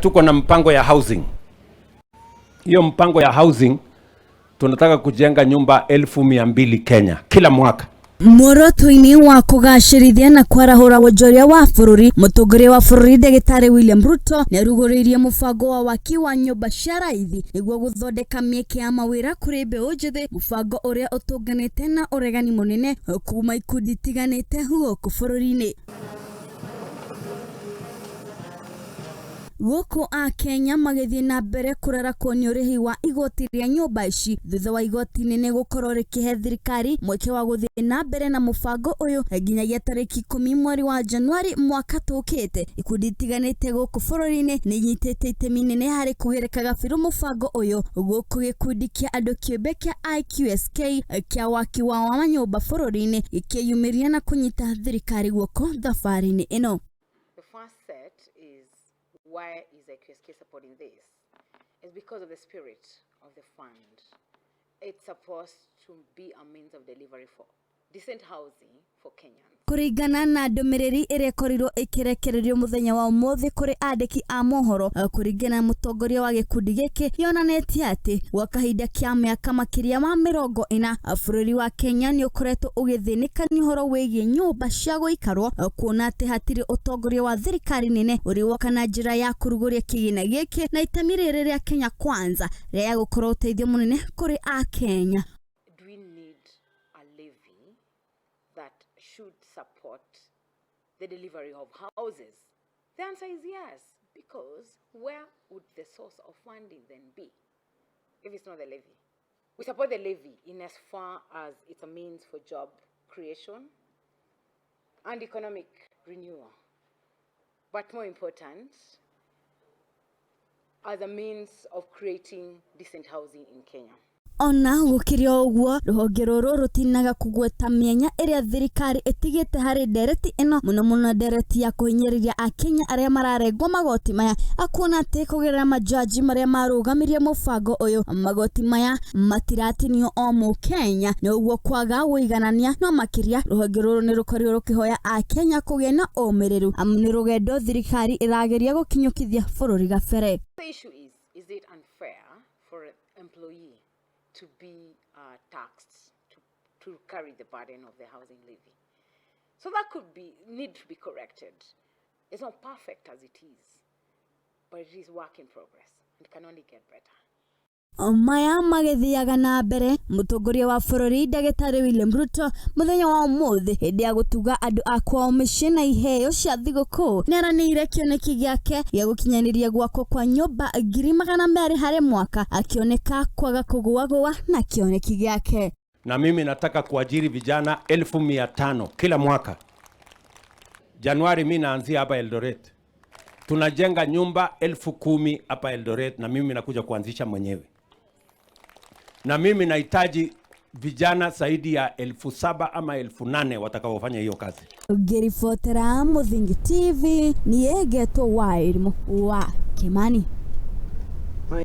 tuko na mpango ya housing. Hiyo mpango ya housing tunataka kujenga nyumba 1,200 Kenya kila mwaka. Muoroto-ini wa kugacirithia na kwarahura wonjoria wa bururi, mutongoria wa bururi Ndagĩtarĩ William Ruto nĩarugũrĩirie mũbango wa waki wa nyũmba cia raithi nĩguo gũthondeka mĩeke ya mawĩra kũrĩ mbeũ njĩthĩ, mũbango ũrĩa ũtũnganĩte na ũregani mũnene kuma ikundi itiganĩte gũkũ bũrũri-inĩ. Gũkũ a Kenya magĩthiĩ na mbere kũrarakwo nĩ ũrĩhi wa igoti rĩa nyũmba ici thutha wa igoti nene gũkorwo rĩkĩhe thirikari mweke wa gũthiĩ na mbere na mũbango ũyũ nginyagia tarĩki 10 mweri wa Januari mwaka tũkĩte. Ikundi itiganĩte gũkũ bũrũri-inĩ nĩ inyitĩte itemi inene harĩ kũgĩrĩka gabiru mũbango ũyũ, gũkũ gĩkundi kĩa andũ kĩũmbe kĩa IQSK kĩa waki wa manyũmba bũrũri-inĩ gĩkĩyumĩria na kũnyita thirikari guoko thabarĩ-inĩ ĩno. Why is IQSK supporting this? It's because of the spirit of the fund. It's supposed to be a means of delivery for decent housing for Kenyans. Kũringana na ndũmĩrĩri ĩrĩa korirwo ĩkĩrekererio mũthenya wa ũmũthĩ kũrĩ andĩki a mohoro, kũringana na mũtongoria wa gĩkundi gĩkĩ yonanĩtie atĩ gwa kahinda kĩa mĩaka makĩria ma 40 bũrũri wa Kenya nĩ ũkoretwo ũgĩthĩnĩka nĩ ũhoro wĩgiĩ nyũmba cia gũikarwo, kuona atĩ hatirĩ ũtongoria wa thirikari nene ũrĩ woka na njĩra ya kũrugũria kĩgĩna gĩkĩ na itemi rĩrĩ rĩa Kenya Kwanza rĩa gũkorwo ũteithio mũnene kũrĩ a Kenya. Should support the delivery of houses? The answer is yes, because where would the source of funding then be if it's not the levy? We support the levy in as far as it's a means for job creation and economic renewal, but more important, as a means of creating decent housing in Kenya. Ona gũkĩrĩ ũguo, rũhonge rũrũ rũtinaga kũgweta mĩenya ĩrĩa thirikari ĩtigĩte harĩ ndereti ĩno, mũno ndereti ya kũhinyĩrĩria a Kenya arĩa mararengwo magoti maya, akuona atĩ kũgerera majaji marĩa marũgamirie mũbango ũyũ, magoti maya matiratinio o Mũkenya, na ũguo kwaga ũiganania, no makĩria rũhonge rũrũ nĩ rũkorirwo rũkĩhoya a Kenya kũgĩa na ũmĩrĩru, nĩ rũgendo thirikari ĩrageria gũkinyũkithia bũrũri gabere. The issue is it unfair for an employee to be taxed to carry the burden of the housing levy? So that need to be corrected. It's not perfect as it is, but it is work in progress and can only get better. Maya magĩthiaga na mbere, mũtongoria wa bũrũri Ndagĩtarĩ William Ruto mũthenya wa ũmũthĩ hĩndĩ ya gũtuga andũ a kwao mĩciĩ na iheo cia thigũkũ nĩaranĩire kĩoneki gĩake gĩa gũkinyanĩria gwakwo kwa nyũmba 200,000 harĩ mwaka, akĩoneka kwaga kũgũagũa na kĩoneki gĩake. Na mimi nataka kuajiri vijana 1,500 kila mwaka. Januari mimi naanzia hapa Eldoret. Tunajenga nyumba 10,000 hapa Eldoret na mimi nakuja kuanzisha mwenyewe. Na mimi nahitaji vijana zaidi ya 7,000 ama 8,000 watakaofanya hiyo kazi. Ngĩribotera Mũthingi TV, niĩ ngetwo Wairimu wa Kimani.